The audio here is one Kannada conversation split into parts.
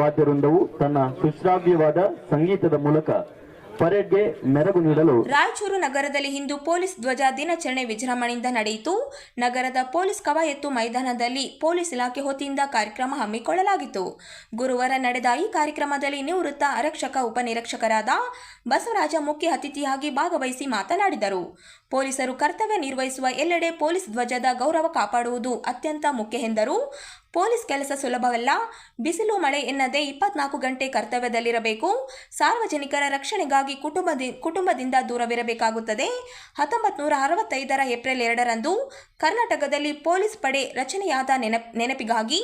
ವಾದ್ಯವೃಂದವು ತನ್ನ ಸುಶ್ರಾವ್ಯವಾದ ಸಂಗೀತದ ಮೂಲಕ ಪರೇಡ್ಗೆ ಮೆರಗು ನೀಡಲು ರಾಯಚೂರು ನಗರದಲ್ಲಿ ಇಂದು ಪೊಲೀಸ್ ಧ್ವಜ ದಿನಾಚರಣೆ ವಿಜೃಂಭಣೆಯಿಂದ ನಡೆಯಿತು. ನಗರದ ಪೊಲೀಸ್ ಕವಾಯತು ಮೈದಾನದಲ್ಲಿ ಪೊಲೀಸ್ ಇಲಾಖೆ ವತಿಯಿಂದ ಕಾರ್ಯಕ್ರಮ ಹಮ್ಮಿಕೊಳ್ಳಲಾಗಿತ್ತು. ಗುರುವಾರ ನಡೆದ ಈ ಕಾರ್ಯಕ್ರಮದಲ್ಲಿ ನಿವೃತ್ತ ಆರಕ್ಷಕ ಉಪನಿರೀಕ್ಷಕರಾದ ಬಸವರಾಜ ಮುಖ್ಯ ಅತಿಥಿಯಾಗಿ ಭಾಗವಹಿಸಿ ಮಾತನಾಡಿದರು. ಪೊಲೀಸರು ಕರ್ತವ್ಯ ನಿರ್ವಹಿಸುವ ಎಲ್ಲೆಡೆ ಪೊಲೀಸ್ ಧ್ವಜದ ಗೌರವ ಕಾಪಾಡುವುದು ಅತ್ಯಂತ ಮುಖ್ಯ ಎಂದರು. ಪೊಲೀಸ್ ಕೆಲಸ ಸುಲಭವಲ್ಲ. ಬಿಸಿಲು ಮಳೆ ಎನ್ನದೇ 24 ಗಂಟೆ ಕರ್ತವ್ಯದಲ್ಲಿರಬೇಕು. ಸಾರ್ವಜನಿಕರ ರಕ್ಷಣೆಗಾಗಿ ಕುಟುಂಬದಿಂದ ದೂರವಿರಬೇಕಾಗುತ್ತದೆ. 1965ರ ಏಪ್ರಿಲ್ 2ರಂದು ಕರ್ನಾಟಕದಲ್ಲಿ ಪೊಲೀಸ್ ಪಡೆ ರಚನೆಯಾದ ನೆನಪಿಗಾಗಿ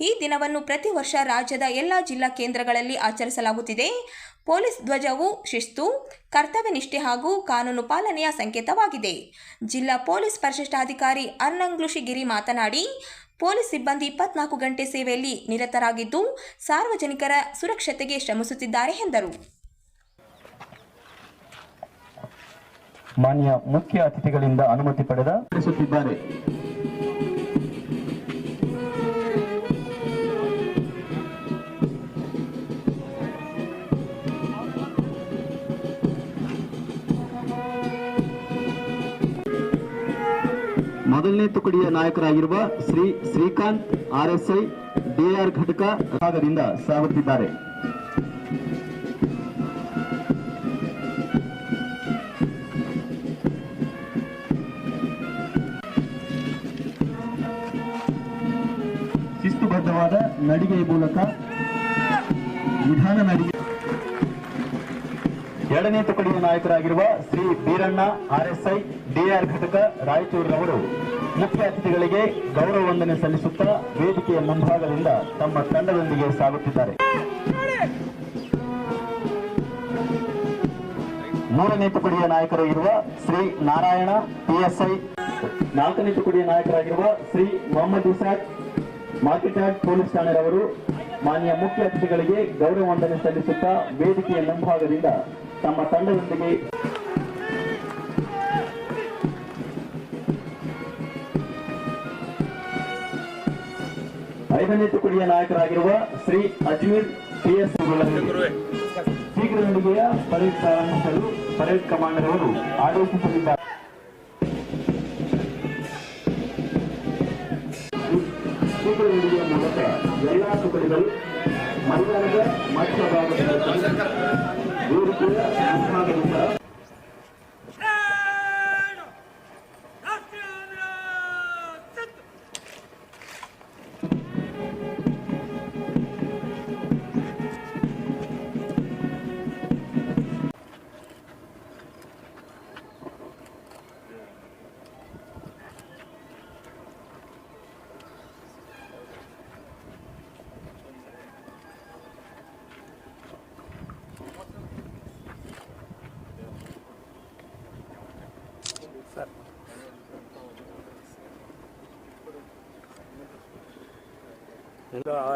ಈ ದಿನವನ್ನು ಪ್ರತಿ ವರ್ಷ ರಾಜ್ಯದ ಎಲ್ಲ ಜಿಲ್ಲಾ ಕೇಂದ್ರಗಳಲ್ಲಿ ಆಚರಿಸಲಾಗುತ್ತಿದೆ. ಪೊಲೀಸ್ ಧ್ವಜವು ಶಿಸ್ತು, ಕರ್ತವ್ಯ ನಿಷ್ಠೆ ಹಾಗೂ ಕಾನೂನು ಪಾಲನೆಯ ಸಂಕೇತವಾಗಿದೆ. ಜಿಲ್ಲಾ ಪೊಲೀಸ್ ಪರಿಶಿಷ್ಟಾಧಿಕಾರಿ ಅರ್ನಂಗ್ಲುಶಿಗಿರಿ ಮಾತನಾಡಿ, ಪೊಲೀಸ್ ಸಿಬ್ಬಂದಿ 24 ಗಂಟೆ ಸೇವೆಯಲ್ಲಿ ನಿರತರಾಗಿದ್ದು ಸಾರ್ವಜನಿಕರ ಸುರಕ್ಷತೆಗೆ ಶ್ರಮಿಸುತ್ತಿದ್ದಾರೆ ಎಂದರು. ಮಾನ್ಯ ಮುಖ್ಯ ಅತಿಥಿಗಳಿಂದ ಅನುಮತಿ ಪಡೆದ ನಡೆಸುತ್ತಿದ್ದಾರೆ. ಮೊದಲನೇ ತುಕಡಿಯ ನಾಯಕರಾಗಿರುವ ಶ್ರೀ ಶ್ರೀಕಾಂತ್ RSI DR ಘಟಕ ಭಾಗದಿಂದ ಸಾಗುತ್ತಿದ್ದಾರೆ. ಶಿಸ್ತುಬದ್ಧವಾದ ನಡಿಗೆಯ ಮೂಲಕ ವಿಧಾನ ನಡಿಗೆ. ಎರಡನೇ ತುಕಡಿಯ ನಾಯಕರಾಗಿರುವ ಶ್ರೀ ಬೀರಣ್ಣ RSI DR ಘಟಕ ರಾಯಚೂರಿನವರು ಮುಖ್ಯ ಅತಿಥಿಗಳಿಗೆ ಗೌರವ ವಂದನೆ ಸಲ್ಲಿಸುತ್ತಾ ವೇದಿಕೆಯ ಮುಂಭಾಗದಿಂದ ತಮ್ಮ ತಂಡದೊಂದಿಗೆ ಸಾಗುತ್ತಿದ್ದಾರೆ. ಮೂರನೇ ತುಕಡಿಯ ನಾಯಕರು ಇರುವ ಶ್ರೀ ನಾರಾಯಣ PSI, ನಾಲ್ಕನೇ ತುಕಡಿಯ ನಾಯಕರಾಗಿರುವ ಶ್ರೀ ಮೊಹಮ್ಮದ್ ಇಸಾಕ್ ಮಾರ್ಕೆಟ್ಯಾರ್ಡ್ ಪೊಲೀಸ್ ಠಾಣೆರವರು ಮಾನ್ಯ ಮುಖ್ಯ ಅತಿಥಿಗಳಿಗೆ ಗೌರವ ವಂದನೆ ಸಲ್ಲಿಸುತ್ತಾ ವೇದಿಕೆಯ ಮುಂಭಾಗದಿಂದ ತಮ್ಮ ತಂಡದೊಂದಿಗೆ. ಐದನೇ ತುಕಡಿಯ ನಾಯಕರಾಗಿರುವ ಶ್ರೀ ಅಜ್ಮೀರ್ PS ಶೀಘ್ರದೊಂದಿಗೆಯ ಪರೇಡ್ ಪ್ರಾರಂಭಿಸಲು ಪರೇಡ್ ಕಮಾಂಡರ್ ಅವರು ಆದೇಶಿಸಲಿದ್ದಾರೆ. ಶೀಘ್ರದೊಂದಿಗೆಯ ಮೂಲಕ ಎಲ್ಲಾ ತುಕಡಿಗಳು ಮೈದಾನದ ಮಧ್ಯಭಾಗದಿಂದ ವೇದಿಕೆಯ ಮುಂಭಾಗದಿಂದ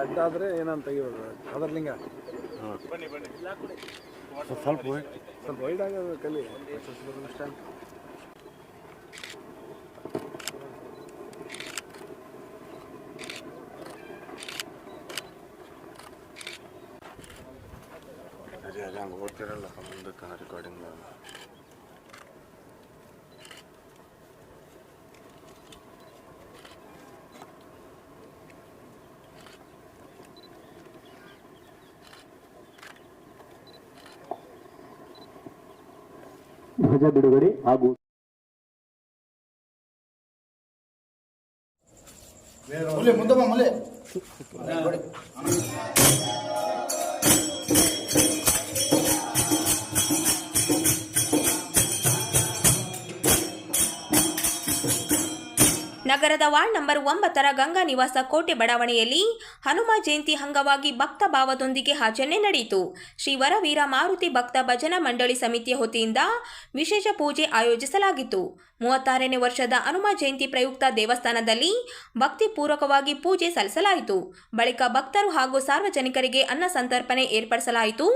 ಅಡ್ಡಾದರೆ ಏನಂತ ತೆಗಿಬೋದು ಅದರ್ಲಿಂಗ ಸ್ವಲ್ಪ ವೈಡ್ ಆಗೋದು ಕಲಿ ಸ್ಟ್ಯಾಂಡ್. ಅದೇ ಹಂಗೆ ಓದ್ತಿರಲ್ಲ ಮುಂದಕ್ಕೆ ರೆಕಾರ್ಡಿಂಗ್. ಧ್ವಜ ಬಿಡುಗಡೆ ಹಾಗೂ ಮುಂದೆ ಬಾ ಮಲೆ ನಗರದ ವಾರ್ಡ್ ನಂಬರ್ 9ರ ಗಂಗಾ ನಿವಾಸ ಕೋಟೆ ಬಡಾವಣೆಯಲ್ಲಿ ಹನುಮ ಜಯಂತಿ ಅಂಗವಾಗಿ ಭಕ್ತ ಭಾವದೊಂದಿಗೆ ಆಚರಣೆ ನಡೆಯಿತು. ಶ್ರೀ ವರವೀರ ಮಾರುತಿ ಭಕ್ತ ಭಜನಾ ಮಂಡಳಿ ಸಮಿತಿಯ ವತಿಯಿಂದ ವಿಶೇಷ ಪೂಜೆ ಆಯೋಜಿಸಲಾಗಿತ್ತು. 36ನೇ ವರ್ಷದ ಹನುಮ ಜಯಂತಿ ಪ್ರಯುಕ್ತ ದೇವಸ್ಥಾನದಲ್ಲಿ ಭಕ್ತಿಪೂರ್ವಕವಾಗಿ ಪೂಜೆ ಸಲ್ಲಿಸಲಾಯಿತು. ಬಳಿಕ ಭಕ್ತರು ಹಾಗೂ ಸಾರ್ವಜನಿಕರಿಗೆ ಅನ್ನ ಸಂತರ್ಪಣೆ ಏರ್ಪಡಿಸಲಾಯಿತು.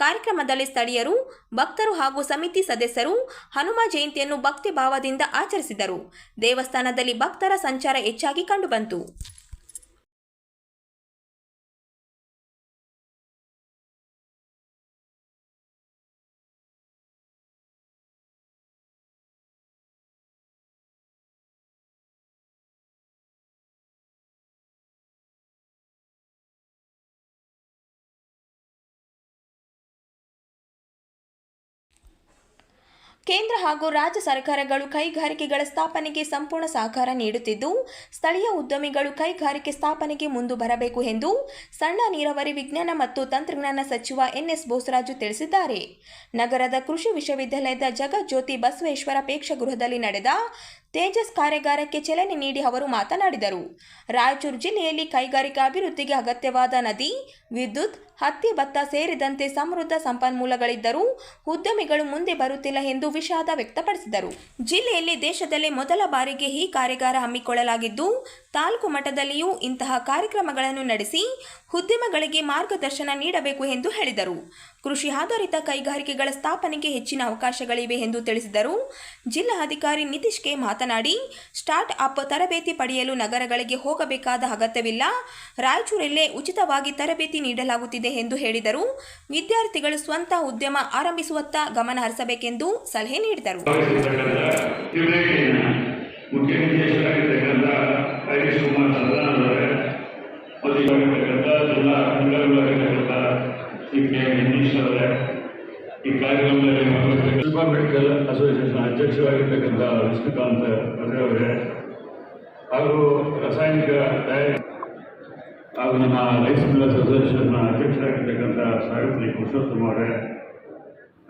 ಕಾರ್ಯಕ್ರಮದಲ್ಲಿ ಸ್ಥಳೀಯರು, ಭಕ್ತರು ಹಾಗೂ ಸಮಿತಿ ಸದಸ್ಯರು ಹನುಮ ಜಯಂತಿಯನ್ನು ಭಕ್ತಿ ಭಾವದಿಂದ ಆಚರಿಸಿದರು. ದೇವಸ್ಥಾನದಲ್ಲಿ ಭಕ್ತರ ಸಂಚಾರ ಹೆಚ್ಚಾಗಿ ಕಂಡುಬಂತು. ಕೇಂದ್ರ ಹಾಗೂ ರಾಜ್ಯ ಸರ್ಕಾರಗಳು ಕೈಗಾರಿಕೆಗಳ ಸ್ಥಾಪನೆಗೆ ಸಂಪೂರ್ಣ ಸಹಕಾರ ನೀಡುತ್ತಿದ್ದು, ಸ್ಥಳೀಯ ಉದ್ಯಮಿಗಳು ಕೈಗಾರಿಕೆ ಸ್ಥಾಪನೆಗೆ ಮುಂದೆ ಬರಬೇಕು ಎಂದು ಸಣ್ಣ ನೀರಾವರಿ ವಿಜ್ಞಾನ ಮತ್ತು ತಂತ್ರಜ್ಞಾನ ಸಚಿವ ಎನ್ಎಸ್ ಬೋಸರಾಜು ತಿಳಿಸಿದ್ದಾರೆ. ನಗರದ ಕೃಷಿ ವಿಶ್ವವಿದ್ಯಾಲಯದ ಜಗಜ್ಯೋತಿ ಬಸವೇಶ್ವರ ಪ್ರೇಕ್ಷಾಗೃಹದಲ್ಲಿ ನಡೆದ ತೇಜಸ್ ಕಾರ್ಯಾಗಾರಕ್ಕೆ ಚಾಲನೆ ನೀಡಿ ಅವರು ಮಾತನಾಡಿದರು. ರಾಯಚೂರು ಜಿಲ್ಲೆಯಲ್ಲಿ ಕೈಗಾರಿಕಾ ಅಭಿವೃದ್ಧಿಗೆ ಅಗತ್ಯವಾದ ನದಿ, ವಿದ್ಯುತ್, ಹತ್ತಿ, ಭತ್ತ ಸೇರಿದಂತೆ ಸಮೃದ್ಧ ಸಂಪನ್ಮೂಲಗಳಿದ್ದರೂ ಉದ್ಯಮಿಗಳು ಮುಂದೆ ಬರುತ್ತಿಲ್ಲ ಎಂದು ವಿಷಾದ ವ್ಯಕ್ತಪಡಿಸಿದರು. ಜಿಲ್ಲೆಯಲ್ಲಿ ದೇಶದಲ್ಲೇ ಮೊದಲ ಬಾರಿಗೆ ಈ ಕಾರ್ಯಾಗಾರ ಹಮ್ಮಿಕೊಳ್ಳಲಾಗಿದ್ದು, ತಾಲೂಕು ಮಟ್ಟದಲ್ಲಿಯೂ ಇಂತಹ ಕಾರ್ಯಕ್ರಮಗಳನ್ನು ನಡೆಸಿ ಉದ್ಯಮಗಳಿಗೆ ಮಾರ್ಗದರ್ಶನ ನೀಡಬೇಕು ಎಂದು ಹೇಳಿದರು. ಕೃಷಿ ಆಧಾರಿತ ಕೈಗಾರಿಕೆಗಳ ಸ್ಥಾಪನೆಗೆ ಹೆಚ್ಚಿನ ಅವಕಾಶಗಳಿವೆ ಎಂದು ತಿಳಿಸಿದರು. ಜಿಲ್ಲಾಧಿಕಾರಿ ನಿತೀಶ್ ಕೆ ಮಾತನಾಡಿ, ಸ್ಟಾರ್ಟ್ ಅಪ್ ತರಬೇತಿ ಪಡೆಯಲು ನಗರಗಳಿಗೆ ಹೋಗಬೇಕಾದ ಅಗತ್ಯವಿಲ್ಲ, ರಾಯಚೂರಲ್ಲೇ ಉಚಿತವಾಗಿ ತರಬೇತಿ ನೀಡಲಾಗುತ್ತಿದೆ ಎಂದು ಹೇಳಿದರು. ವಿದ್ಯಾರ್ಥಿಗಳು ಸ್ವಂತ ಉದ್ಯಮ ಆರಂಭಿಸುವತ್ತ ಗಮನ ಹರಿಸಬೇಕೆಂದು ಸಲಹೆ ನೀಡಿದರು. ಈ ಕಾರ್ಯಕ್ರಮದಲ್ಲಿ ಶಿಲ್ಪಾ ಮೆಡಿಕಲ್ ಅಸೋಸಿಯೇಷನ್ ಅಧ್ಯಕ್ಷರಾಗಿರ್ತಕ್ಕಂಥ ವಿಷ್ಣುಕಾಂತ್ ಅದ್ರೆ ಅವರೇ ಹಾಗೂ ರಾಸಾಯನಿಕ ಹಾಗೂ ನಮ್ಮ ರೈಸ್ ಮಿಲ್ಲರ್ಸ್ ಅಸೋಸಿಯೇಷನ್ನ ಅಧ್ಯಕ್ಷರಾಗಿರ್ತಕ್ಕಂಥ ಸಾವಿತ್ರಿ ಪುರುಷೋತ್ತಮ ಅವರೇ,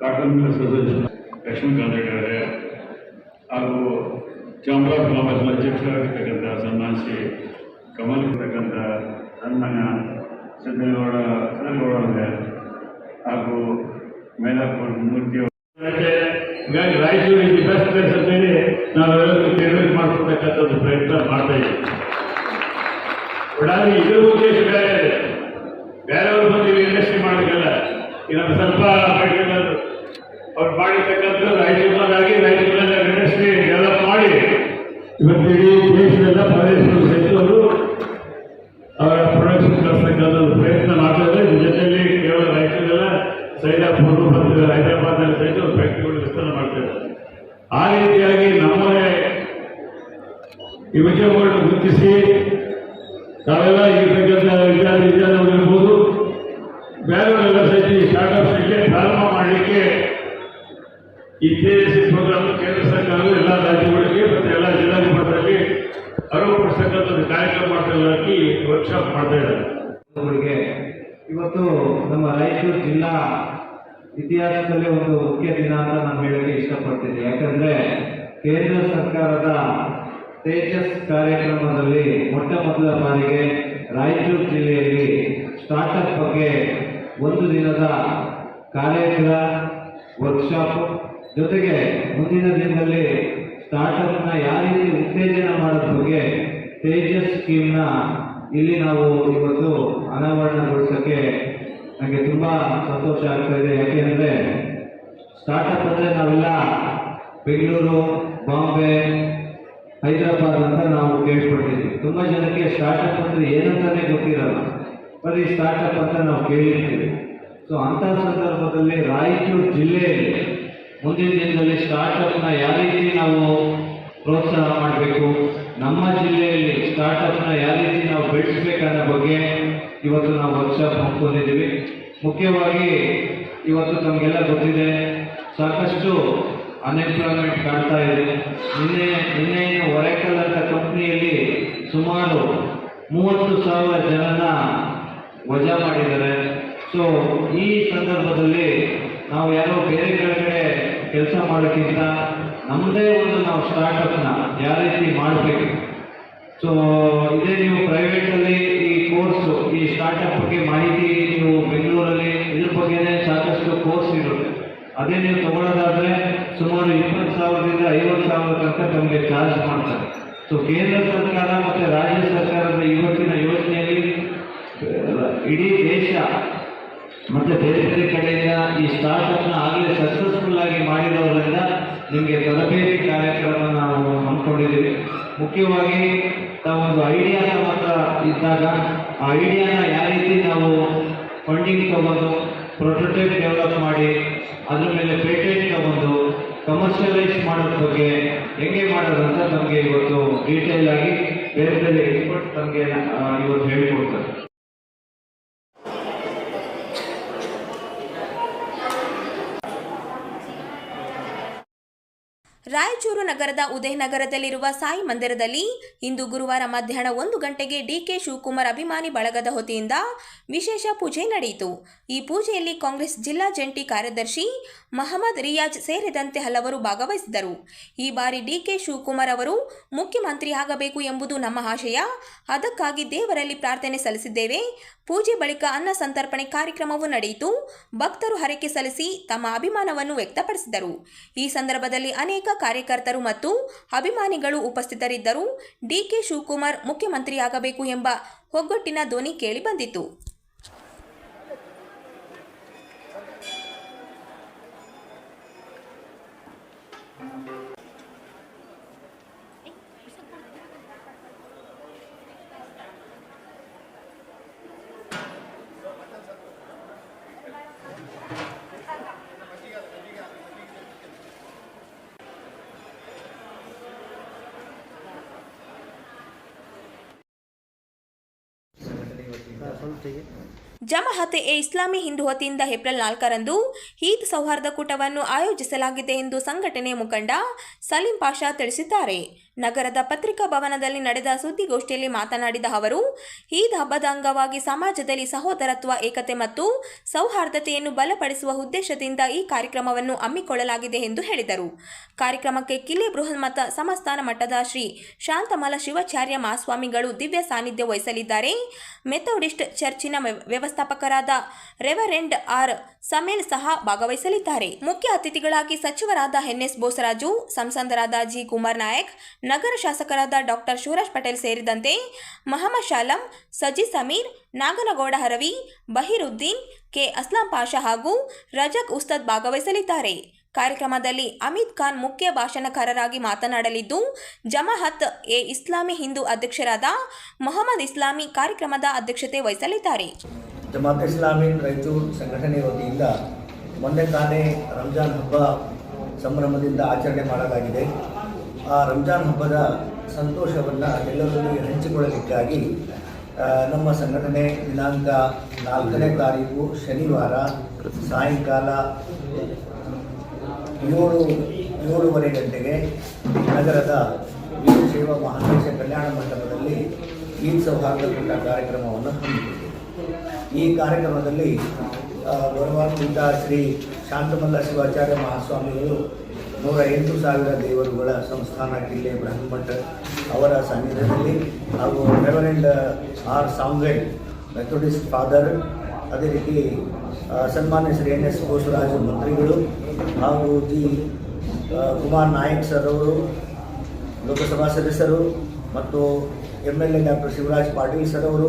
cotton millers association Lakshmikant Reddy ಅವರೇ ಹಾಗೂ ಚಾಮರಾಜ ಗ್ರಾಮದ ಅಧ್ಯಕ್ಷರಾಗಿರ್ತಕ್ಕಂಥ ಸನ್ಮಾನ್ ಶ್ರೀ ಕಮಲ್ ಇರ್ತಕ್ಕಂಥ ಸನ್ಮಾನ್ಯ ಸಿದ್ದನಗೌಡ ಅವರೇ ಹಾಗೂ ಮೇಲಾಪುರ ಮೂರ್ತಿ ಹೀಗಾಗಿ ರಾಯಚೂರು ಈ ಬೆಸ್ಟ್ ಪ್ಲೇಸ್ ಅಂತೇಳಿ ನಾವೆಲ್ಲರೂ ತರಬೇತಿ ಮಾಡ್ಕೊಳ್ತಕ್ಕಂಥದ್ದು ಪ್ರಯತ್ನ ಮಾಡ್ತಾ ಇದ್ದೀವಿ. ಒಟ್ಟಾಗಿ ಇದರ ಉದ್ದೇಶ ಬೇರೆ ಇದೆ. ಬೇರೆಯವರು ಬಂದು ಇಂಡಸ್ಟ್ರಿ ಮಾಡಲಿಕ್ಕಲ್ಲ, ಈಗ ನಮ್ಮ ಸ್ವಲ್ಪ ಮೆಡಿಕಲ್ ಅವ್ರು ಮಾಡಿರ್ತಕ್ಕಂಥದ್ದು ರಾಯಚೂರಿನಾಗಿ ರಾಯಚೂರಿನ ಇಂಡಸ್ಟ್ರಿ ಡೆವಲಪ್ ಮಾಡಿ ಇವತ್ತು ಇಡೀ ದೇಶದೆಲ್ಲ ಪ್ರದೇಶಗಳು ಸಹಿತ ಅವರು ಅವರ ಪ್ರೊಡಕ್ಷನ್ ಕಳಿಸ್ತಕ್ಕಂಥ ಪ್ರಯತ್ನ ಮಾಡ್ತಾ ಇದ್ದಾರೆ. ಜೊತೆಯಲ್ಲಿ ಕೇವಲ ರಾಯಚೂರೆಲ್ಲ ಸೈದಾಪುರ ಮತ್ತು ಹೈದರಾಬಾದ್ನಲ್ಲಿ ಸಹಿತ ಫ್ಯಾಕ್ಟ್ರಿಗಳು ವಿಸ್ತರಣೆ ಮಾಡ್ತಾ ಇದ್ದಾರೆ. ಆ ರೀತಿಯಾಗಿ ನಮ್ಮದೇ ಈ ಉದ್ಯಮಗಳನ್ನು ಗುರುತಿಸಿ ತಾವೆಲ್ಲ ಇರ್ತಕ್ಕಂಥ ವಿದ್ಯಾರ್ಥಿಗಳು ಇರ್ಬೋದು, ಬೇರೆಯವರೆಲ್ಲ ಸಹಿತ ಈ ಸ್ಟಾರ್ಟ್ಅಪ್ಸ್ಗೆ ಪ್ರಾರಂಭ ಮಾಡಲಿಕ್ಕೆ ಈ TSC ಪ್ರೋಗ್ರಾಮ್ ಕೇಂದ್ರ ಸರ್ಕಾರವು ಎಲ್ಲ ರಾಜ್ಯಗಳಿಗೆ ಮತ್ತು ಎಲ್ಲ ಜಿಲ್ಲಾಧಿಕಾರಿಗಳಿಗೆ ಅರಿವುಪಡಿಸ್ತಕ್ಕಂಥದ್ದು ಕಾರ್ಯಕ್ರಮ ಮಾಡ್ತಾ ವರ್ಕ್ಶಾಪ್ ಮಾಡ್ತಾ ಇದ್ದಾರೆ. ಇವತ್ತು ನಮ್ಮ ರಾಯಚೂರು ಜಿಲ್ಲಾ ಇತಿಹಾಸದಲ್ಲಿ ಒಂದು ಮುಖ್ಯ ದಿನ ಅಂತ ನಾನು ಹೇಳಕ್ಕೆ ಇಷ್ಟಪಡ್ತೀನಿ. ಯಾಕಂದ್ರೆ ಕೇಂದ್ರ ಸರ್ಕಾರದ ತೇಜಸ್ ಕಾರ್ಯಕ್ರಮದಲ್ಲಿ ಮೊಟ್ಟ ಮೊದಲ ಬಾರಿಗೆ ರಾಯಚೂರು ಜಿಲ್ಲೆಯಲ್ಲಿ ಸ್ಟಾರ್ಟ್ಅಪ್ ಬಗ್ಗೆ ಒಂದು ದಿನದ ಕಾರ್ಯಕ್ರಮ, ವರ್ಕ್ಶಾಪ್, ಜೊತೆಗೆ ಮುಂದಿನ ದಿನದಲ್ಲಿ ಸ್ಟಾರ್ಟ್ಅಪ್ನ ಯಾವ ರೀತಿ ಉತ್ತೇಜನ ಮಾಡೋದ್ರ ಬಗ್ಗೆ ತೇಜಸ್ ಸ್ಕೀಮ್ನ ಇಲ್ಲಿ ನಾವು ಇವತ್ತು ಅನಾವರಣಗೊಳಿಸೋಕ್ಕೆ ನನಗೆ ತುಂಬ ಸಂತೋಷ ಆಗ್ತಾ ಇದೆ. ಯಾಕೆಂದರೆ ಸ್ಟಾರ್ಟಪ್ ಅಂದರೆ ನಾವೆಲ್ಲ ಬೆಂಗಳೂರು, ಬಾಂಬೆ, ಹೈದರಾಬಾದ್ ಅಂತ ನಾವು ಕೇಳ್ಕೊಳ್ತೀವಿ. ತುಂಬ ಜನಕ್ಕೆ ಸ್ಟಾರ್ಟಪ್ ಅಂದರೆ ಏನಂತಾನೆ ಗೊತ್ತಿರಲ್ಲ, ಬರೀ ಸ್ಟಾರ್ಟಪ್ ಅಂತ ನಾವು ಕೇಳಿರ್ತೀವಿ. ಸೊ ಅಂಥ ಸಂದರ್ಭದಲ್ಲಿ ರಾಯಚೂರು ಜಿಲ್ಲೆಯಲ್ಲಿ ಮುಂದಿನ ದಿನದಲ್ಲಿ ಸ್ಟಾರ್ಟಪ್ನ ಯಾವ ರೀತಿ ನಾವು ಪ್ರೋತ್ಸಾಹ ಮಾಡಬೇಕು, ನಮ್ಮ ಜಿಲ್ಲೆಯಲ್ಲಿ ಸ್ಟಾರ್ಟಪ್ನ ಯಾವ ರೀತಿ ನಾವು ಬೆಳೆಸಬೇಕನ್ನೋ ಬಗ್ಗೆ ಇವತ್ತು ನಾವು ವರ್ಕ್ಶಾಪ್ ಹಮ್ಮಿಕೊಂಡಿದ್ದೀವಿ. ಮುಖ್ಯವಾಗಿ ಇವತ್ತು ತಮಗೆಲ್ಲ ಗೊತ್ತಿದೆ, ಸಾಕಷ್ಟು ಅನ್ಎಂಪ್ಲಾಯ್ಮೆಂಟ್ ಕಾಣ್ತಾ ಇದೆ. ನಿನ್ನೆ ಒರೆಕಲ್ ಅಂತ ಕಂಪ್ನಿಯಲ್ಲಿ ಸುಮಾರು 30,000 ಜನನ ವಜಾ ಮಾಡಿದ್ದಾರೆ. ಸೊ ಈ ಸಂದರ್ಭದಲ್ಲಿ ನಾವು ಯಾರೋ ಬೇರೆ ಕಡೆ ಕೆಲಸ ಮಾಡೋಕ್ಕಿಂತ ನಮ್ಮದೇ ಒಂದು ನಾವು ಸ್ಟಾರ್ಟಪ್ನ ಯಾವ ರೀತಿ ಮಾಡಬೇಕು. ಸೊ ಇದೇ ನೀವು ಪ್ರೈವೇಟಲ್ಲಿ ಈ ಕೋರ್ಸು, ಈ ಸ್ಟಾರ್ಟಪ್ ಬಗ್ಗೆ ಮಾಹಿತಿ ನೀವು ಬೆಂಗಳೂರಲ್ಲಿ ಇದ್ರ ಬಗ್ಗೆನೇ ಸಾಕಷ್ಟು ಕೋರ್ಸ್ ಇರುತ್ತೆ. ಅದೇ ನೀವು ತಗೊಳ್ಳೋದಾದರೆ ಸುಮಾರು 20,000ದಿಂದ 50,000 ತನಕ ತಮಗೆ ಚಾರ್ಜ್ ಮಾಡ್ತಾರೆ. ಸೊ ಕೇಂದ್ರ ಸರ್ಕಾರ ಮತ್ತು ರಾಜ್ಯ ಸರ್ಕಾರದ ಇವತ್ತಿನ ಯೋಜನೆಯಲ್ಲಿ ಇಡೀ ದೇಶ ಮತ್ತು ಬೇರೆ ಬೇರೆ ಕಡೆಯಿಂದ ಈ ಸ್ಟಾರ್ಟಪ್ನ ಆಗಲೇ ಸಕ್ಸಸ್ಫುಲ್ ಆಗಿ ಮಾಡಿರೋದ್ರಿಂದ ನಿಮಗೆ ತರಬೇತಿ ಕಾರ್ಯಕ್ರಮ ನಾವು ಹಮ್ಮಿಕೊಂಡಿದ್ದೀವಿ. ಮುಖ್ಯವಾಗಿ ತಾವೊಂದು ಐಡಿಯಾನ ಮಾತ್ರ ಇದ್ದಾಗ ಆ ಐಡಿಯಾನ ಯಾವ ರೀತಿ ನಾವು ಫಂಡಿಂಗ್ ತಗೊಂಡು ಪ್ರೊಟೋಟೈಪ್ ಡೆವಲಪ್ ಮಾಡಿ ಅದ್ರ ಮೇಲೆ ಪೇಟೆಂಟ್ ತಗೊಂಡು ಕಮರ್ಷಿಯಲೈಸ್ ಮಾಡೋದ್ರ ಬಗ್ಗೆ ಹೆಂಗೆ ಮಾಡೋದಂತ ನಮಗೆ ಇವತ್ತು ಡೀಟೇಲ್ ಆಗಿ ಬೇರೆ ಬೇರೆ ಎಕ್ಸ್ಪರ್ಟ್ ನಮಗೆ ಇವತ್ತು ಹೇಳ್ಕೊಡ್ತಾರೆ. ರಾಯಚೂರು ನಗರದ ಉದಯನಗರದಲ್ಲಿರುವ ಸಾಯಿ ಮಂದಿರದಲ್ಲಿ ಇಂದು ಗುರುವಾರ ಮಧ್ಯಾಹ್ನ 1 ಗಂಟೆಗೆ ಡಿಕೆ ಶಿವಕುಮಾರ್ ಅಭಿಮಾನಿ ಬಳಗದ ವತಿಯಿಂದ ವಿಶೇಷ ಪೂಜೆ ನಡೆಯಿತು. ಈ ಪೂಜೆಯಲ್ಲಿ ಕಾಂಗ್ರೆಸ್ ಜಿಲ್ಲಾ ಜಂಟಿ ಕಾರ್ಯದರ್ಶಿ ಮಹಮ್ಮದ್ ರಿಯಾಜ್ ಸೇರಿದಂತೆ ಹಲವರು ಭಾಗವಹಿಸಿದರು. ಈ ಬಾರಿ ಡಿಕೆ ಶಿವಕುಮಾರ್ ಅವರು ಮುಖ್ಯಮಂತ್ರಿಯಾಗಬೇಕು ಎಂಬುದು ನಮ್ಮ ಆಶಯ. ಅದಕ್ಕಾಗಿ ದೇವರಲ್ಲಿ ಪ್ರಾರ್ಥನೆ ಸಲ್ಲಿಸಿದ್ದೇವೆ. ಪೂಜೆ ಬಳಿಕ ಅನ್ನ ಸಂತರ್ಪಣೆ ಕಾರ್ಯಕ್ರಮವೂ ನಡೆಯಿತು. ಭಕ್ತರು ಹರಕೆ ಸಲ್ಲಿಸಿ ತಮ್ಮ ಅಭಿಮಾನವನ್ನು ವ್ಯಕ್ತಪಡಿಸಿದರು. ಈ ಸಂದರ್ಭದಲ್ಲಿ ಅನೇಕ ಕಾರ್ಯಕರ್ತರು ಮತ್ತು ಅಭಿಮಾನಿಗಳು ಉಪಸ್ಥಿತರಿದ್ದರು. ಡಿಕೆ ಶಿವಕುಮಾರ್ ಮುಖ್ಯಮಂತ್ರಿಯಾಗಬೇಕು ಎಂಬ ಒಗ್ಗಟ್ಟಿನ ಧ್ವನಿ ಕೇಳಿಬಂದಿತು. ಜಮಾಅತ್ ಎ ಇಸ್ಲಾಮಿ ಹಿಂದೂ ವತಿಯಿಂದ ಏಪ್ರಿಲ್ 4ರಂದು ಈದ್ ಸೌಹಾರ್ದ ಕೂಟವನ್ನು ಆಯೋಜಿಸಲಾಗಿದೆ ಎಂದು ಸಂಘಟನೆ ಮುಖಂಡ ಸಲೀಂ ಪಾಷಾ ತಿಳಿಸಿದ್ದಾರೆ. ನಗರದ ಪತ್ರಿಕಾ ಭವನದಲ್ಲಿ ನಡೆದ ಸುದ್ದಿಗೋಷ್ಠಿಯಲ್ಲಿ ಮಾತನಾಡಿದ ಅವರು, ಈದ್ ಹಬ್ಬದ ಅಂಗವಾಗಿ ಸಮಾಜದಲ್ಲಿ ಸಹೋದರತ್ವ, ಏಕತೆ ಮತ್ತು ಸೌಹಾರ್ದತೆಯನ್ನು ಬಲಪಡಿಸುವ ಉದ್ದೇಶದಿಂದ ಈ ಕಾರ್ಯಕ್ರಮವನ್ನು ಹಮ್ಮಿಕೊಳ್ಳಲಾಗಿದೆ ಎಂದು ಹೇಳಿದರು. ಕಾರ್ಯಕ್ರಮಕ್ಕೆ ಕಿಲೆ ಬೃಹನ್ಮತ ಸಂಸ್ಥಾನ ಮಠದ ಶ್ರೀ ಶಾಂತಮಲ ಶಿವಾಚಾರ್ಯ ಮಹಾಸ್ವಾಮಿಗಳು ದಿವ್ಯ ಸಾನ್ನಿಧ್ಯ ವಹಿಸಲಿದ್ದಾರೆ. ಮೆಥೋಡಿಸ್ಟ್ ಚರ್ಚಿನ ವ್ಯವಸ್ಥಾಪಕರಾದ ರೆವರೆಂಡ್ ಆರ್ ಸಮೇಲ್ ಸಹ ಭಾಗವಹಿಸಲಿದ್ದಾರೆ. ಮುಖ್ಯ ಅತಿಥಿಗಳಾಗಿ ಸಚಿವರಾದ ಎನ್ಎಸ್ ಬೋಸರಾಜು, ಸಂಸದರಾದ ಜಿ ಕುಮಾರ್ ನಾಯಕ್, ನಗರ ಶಾಸಕರಾದ ಡಾಕ್ಟರ್ ಶಿವರಾಜ್ ಪಟೇಲ್ ಸೇರಿದಂತೆ ಮಹಮ್ಮದ್ ಶಾಲಂ, ಸಜಿ ಸಮೀರ್, ನಾಗನಗೌಡ ಹರವಿ, ಬಹಿರುದ್ದೀನ್, ಕೆ ಅಸ್ಲಾಂ ಪಾಷಾ ಹಾಗೂ ರಜಕ್ ಉಸ್ತಾದ್ ಭಾಗವಹಿಸಲಿದ್ದಾರೆ. ಕಾರ್ಯಕ್ರಮದಲ್ಲಿ ಅಮಿತ್ ಖಾನ್ ಮುಖ್ಯ ಭಾಷಣಕಾರರಾಗಿ ಮಾತನಾಡಲಿದ್ದು, ಜಮಾಅತ್ ಎ ಇಸ್ಲಾಮಿ ಹಿಂದೂ ಅಧ್ಯಕ್ಷರಾದ ಮೊಹಮ್ಮದ್ ಇಸ್ಲಾಮಿ ಕಾರ್ಯಕ್ರಮದ ಅಧ್ಯಕ್ಷತೆ ವಹಿಸಲಿದ್ದಾರೆ. ಜಮಾತ್ ಇಸ್ಲಾಮಿ ರಾಯಚೂರು ಸಂಘಟನೆ ವತಿಯಿಂದ ಮೊನ್ನೆ ತಾನೇ ರಂಜಾನ್ ಹಬ್ಬ ಸಂಭ್ರಮದಿಂದ ಆಚರಣೆ ಮಾಡಲಾಗಿದೆ. ಆ ರಂಜಾನ್ ಹಬ್ಬದ ಸಂತೋಷವನ್ನು ಎಲ್ಲರೊಂದಿಗೆ ಹಂಚಿಕೊಳ್ಳಲಿಕ್ಕಾಗಿ ನಮ್ಮ ಸಂಘಟನೆ ದಿನಾಂಕ 4ನೇ ತಾರೀಕು ಶನಿವಾರ ಸಾಯಂಕಾಲ 7:30 ಗಂಟೆಗೆ ನಗರದ ವೀರಶೈವ ಮಹಾಂತೇಶ ಕಲ್ಯಾಣ ಮಂಟಪದಲ್ಲಿ ಈದ್ ಸೌಹಾರ್ದ ಕೂಟ ಕಾರ್ಯಕ್ರಮವನ್ನು ಹಮ್ಮಿಕೊಂಡಿದೆ. ಈ ಕಾರ್ಯಕ್ರಮದಲ್ಲಿ ಗೌರವಾನ್ವಿತ ಶ್ರೀ ಶಾಂತಮಲ್ಲ ಶಿವಾಚಾರ್ಯ ಮಹಾಸ್ವಾಮಿಗಳು 108,000 ದೇವರುಗಳ ಸಂಸ್ಥಾನ ಕಿಲ್ಲೆ ಬ್ರಹ್ಮಮಠ ಅವರ ಸಾನ್ನಿಧ್ಯದಲ್ಲಿ ಹಾಗೂ ರೆವರೆಂಡ್ ಆರ್ ಸಾಮ್ವೆಲ್ ಮೆಥೋಡಿಸ್ಟ್ ಫಾದರ್, ಅದೇ ರೀತಿ ಸನ್ಮಾನ್ಯ ಶ್ರೀ ಎನ್.ಎಸ್. ಬೋಸರಾಜು ಮಂತ್ರಿಗಳು ಹಾಗೂ ಜಿ ಕುಮಾರ್ ನಾಯಕ್ ಸರ್ ಅವರು ಲೋಕಸಭಾ ಸದಸ್ಯರು ಮತ್ತು MLA doctor Shivraj Patil sir ಅವರು,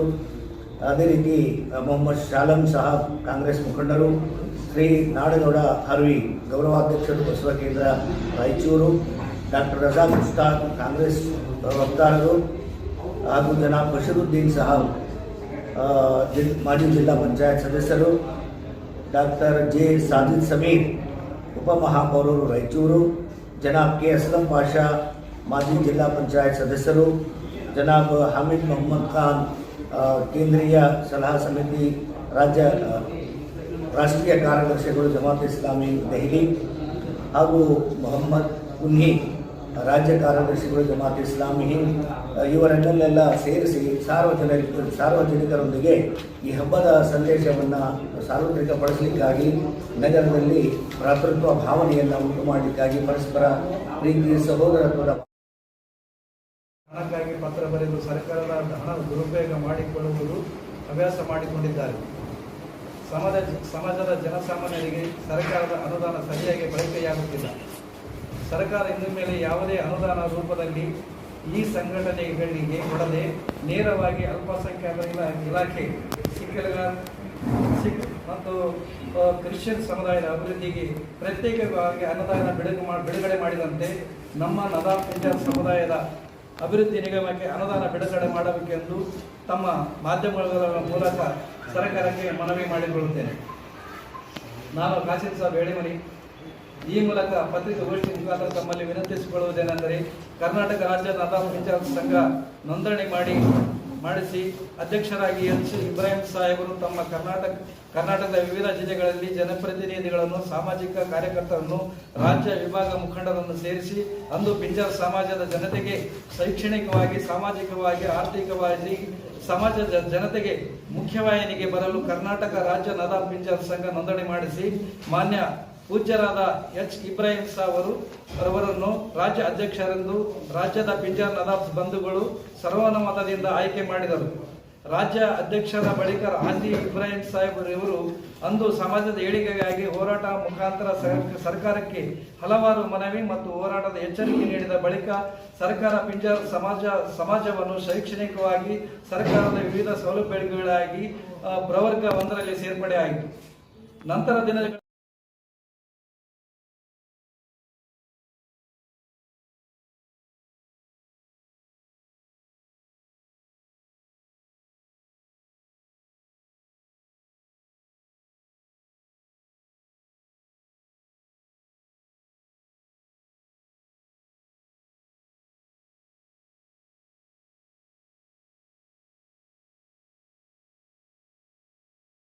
ಅದೇ ರೀತಿ ಮೊಹಮ್ಮದ್ ಶಾಲಂ ಸಾಹಬ್ ಕಾಂಗ್ರೆಸ್ ಮುಖಂಡರು, ಶ್ರೀ ನಾಡಗೌಡ ಹರ್ವಿ ಗೌರವಾಧ್ಯಕ್ಷರು ಬಸವ ಕೇಂದ್ರ ರಾಯಚೂರು, ಡಾಕ್ಟರ್ ರಜಾಕ್ ಉಸ್ತಾದ್ ಕಾಂಗ್ರೆಸ್ ವಕ್ತಾರರು ಹಾಗೂ ಜನಾಬ್ ಬಶೀರುದ್ದೀನ್ ಸಾಹಬ್ ಮಾಜಿ ಜಿಲ್ಲಾ ಪಂಚಾಯತ್ ಸದಸ್ಯರು, ಡಾಕ್ಟರ್ ಜೆ ಸಾಜಿದ್ ಸಮೀರ್ ಉಪಮಹಾಪೌರರು ರಾಯಚೂರು, ಜನಾಬ್ ಕೆ ಅಸ್ಲಂ ಪಾಷಾ ಮಾಜಿ ಜಿಲ್ಲಾ ಪಂಚಾಯತ್ ಸದಸ್ಯರು, ಜನಾಬ್ ಹಾಮಿದ್ ಮೊಹಮ್ಮದ್ ಖಾನ್ ಕೇಂದ್ರೀಯ ಸಲಹಾ ಸಮಿತಿ ರಾಷ್ಟ್ರೀಯ ಕಾರ್ಯದರ್ಶಿಗಳು ಜಮಾತ್ ಇಸ್ಲಾಮಿ ದೆಹಲಿ ಹಾಗೂ ಮೊಹಮ್ಮದ್ ಕುನ್ಹಿ ರಾಜ್ಯ ಕಾರ್ಯದರ್ಶಿಗಳು ಜಮಾತ್ ಇಸ್ಲಾಮಿ ಹಿಂದ್, ಇವರನ್ನೆಲ್ಲ ಸೇರಿಸಿ ಸಾರ್ವಜನಿಕರೊಂದಿಗೆ ಈ ಹಬ್ಬದ ಸಂದೇಶವನ್ನು ಸಾರ್ವತ್ರಿಕಪಡಿಸಲಿಕ್ಕಾಗಿ ನಗರದಲ್ಲಿ ಭ್ರಾತೃತ್ವ ಭಾವನೆಯನ್ನು ಉಂಟು ಮಾಡಲಿಕ್ಕಾಗಿ ಪರಸ್ಪರ ಪ್ರೀತಿ ಸಹೋದರತ್ವದ ಹಣಕ್ಕಾಗಿ ಪತ್ರ ಬರೆದು ಸರ್ಕಾರದ ಹಣ ದುರುಪಯೋಗ ಮಾಡಿಕೊಳ್ಳುವುದು ಅಭ್ಯಾಸ ಮಾಡಿಕೊಂಡಿದ್ದಾರೆ. ಸಮಾಜದ ಜನಸಾಮಾನ್ಯರಿಗೆ ಸರ್ಕಾರದ ಅನುದಾನ ಸರಿಯಾಗಿ ಬಳಕೆಯಾಗುತ್ತಿಲ್ಲ. ಸರ್ಕಾರ ಇನ್ನು ಮೇಲೆ ಯಾವುದೇ ಅನುದಾನ ರೂಪದಲ್ಲಿ ಈ ಸಂಘಟನೆಗಳಿಗೆ ಕೊಡದೆ ನೇರವಾಗಿ ಅಲ್ಪಸಂಖ್ಯಾತರ ಇಲಾಖೆ, ಸಿಖ್ ಮತ್ತು ಕ್ರಿಶ್ಚಿಯನ್ ಸಮುದಾಯದ ಅಭಿವೃದ್ಧಿಗೆ ಪ್ರತ್ಯೇಕವಾಗಿ ಅನುದಾನ ಬಿಡುಗಡೆ ಮಾಡಿದಂತೆ ನಮ್ಮ ನದಾಫ್ ಪಂಜಾಬ್ ಸಮುದಾಯದ ಅಭಿವೃದ್ಧಿ ನಿಗಮಕ್ಕೆ ಅನುದಾನ ಬಿಡುಗಡೆ ಮಾಡಬೇಕೆಂದು ತಮ್ಮ ಮಾಧ್ಯಮಗಳ ಮೂಲಕ ಸರ್ಕಾರಕ್ಕೆ ಮನವಿ ಮಾಡಿಕೊಳ್ಳುತ್ತೇನೆ. ನಾನು ಕಾಸಿಂ ಸಾಬ್ ಹೇಳಿಮನಿ ಈ ಮೂಲಕ ಪತ್ರಿಕಾಗೋಷ್ಠಿ ಮುಖಾಂತರ ತಮ್ಮಲ್ಲಿ ವಿನಂತಿಸಿಕೊಳ್ಳುವುದೇನೆಂದರೆ, ಕರ್ನಾಟಕ ರಾಜ್ಯ ನದಾಫ್ ಪಂಚಾಯತ್ ಸಂಘ ನೋಂದಣಿ ಮಾಡಿಸಿ ಅಧ್ಯಕ್ಷರಾಗಿ ಎಚ್ ಇಬ್ರಾಹಿಂ ಸಾಹೇಬರು ತಮ್ಮ ಕರ್ನಾಟಕದ ವಿವಿಧ ಜಿಲ್ಲೆಗಳಲ್ಲಿ ಜನಪ್ರತಿನಿಧಿಗಳನ್ನು, ಸಾಮಾಜಿಕ ಕಾರ್ಯಕರ್ತರನ್ನು, ರಾಜ್ಯ ವಿಭಾಗ ಮುಖಂಡರನ್ನು ಸೇರಿಸಿ ಅಂದು ಪಿಂಜಾರ್ ಸಮಾಜದ ಜನತೆಗೆ ಶೈಕ್ಷಣಿಕವಾಗಿ, ಸಾಮಾಜಿಕವಾಗಿ, ಆರ್ಥಿಕವಾಗಿ ಸಮಾಜದ ಜನತೆಗೆ ಮುಖ್ಯವಾಹಿನಿಗೆ ಬರಲು ಕರ್ನಾಟಕ ರಾಜ್ಯ ನದಾಫ್ ಪಿಂಜಾರ್ ಸಂಘ ನೋಂದಣಿ ಮಾಡಿಸಿ ಮಾನ್ಯ ಪೂಜ್ಯರಾದ ಎಚ್ ಇಬ್ರಾಹಿಂ ಅವರನ್ನು ರಾಜ್ಯ ಅಧ್ಯಕ್ಷರೆಂದು ರಾಜ್ಯದ ಪಿಂಜಾರ್ ನದಾಫ್ ಬಂಧುಗಳು ಸರ್ವಾನುಮತದಿಂದ ಆಯ್ಕೆ ಮಾಡಿದರು. ರಾಜ್ಯ ಅಧ್ಯಕ್ಷರ ಬಳಿಕ ಹಾಜಿ ಇಬ್ರಾಹಿಂ ಸಾಹೇಬರು ಅಂದು ಸಮಾಜದ ಏಳಿಗೆಗಾಗಿ ಹೋರಾಟ ಮುಖಾಂತರ ಸರ್ಕಾರಕ್ಕೆ ಹಲವಾರು ಮನವಿ ಮತ್ತು ಹೋರಾಟದ ಎಚ್ಚರಿಕೆ ನೀಡಿದ ಬಳಿಕ ಸರ್ಕಾರ ಪಿಂಜಾರ್ ಸಮಾಜವನ್ನು ಶೈಕ್ಷಣಿಕವಾಗಿ ಸರ್ಕಾರದ ವಿವಿಧ ಸೌಲಭ್ಯಗಳಾಗಿ ಪ್ರವರ್ಗ 1ರಲ್ಲಿ ಸೇರ್ಪಡೆ ಆಯಿತು. ನಂತರ ದಿನಗಳ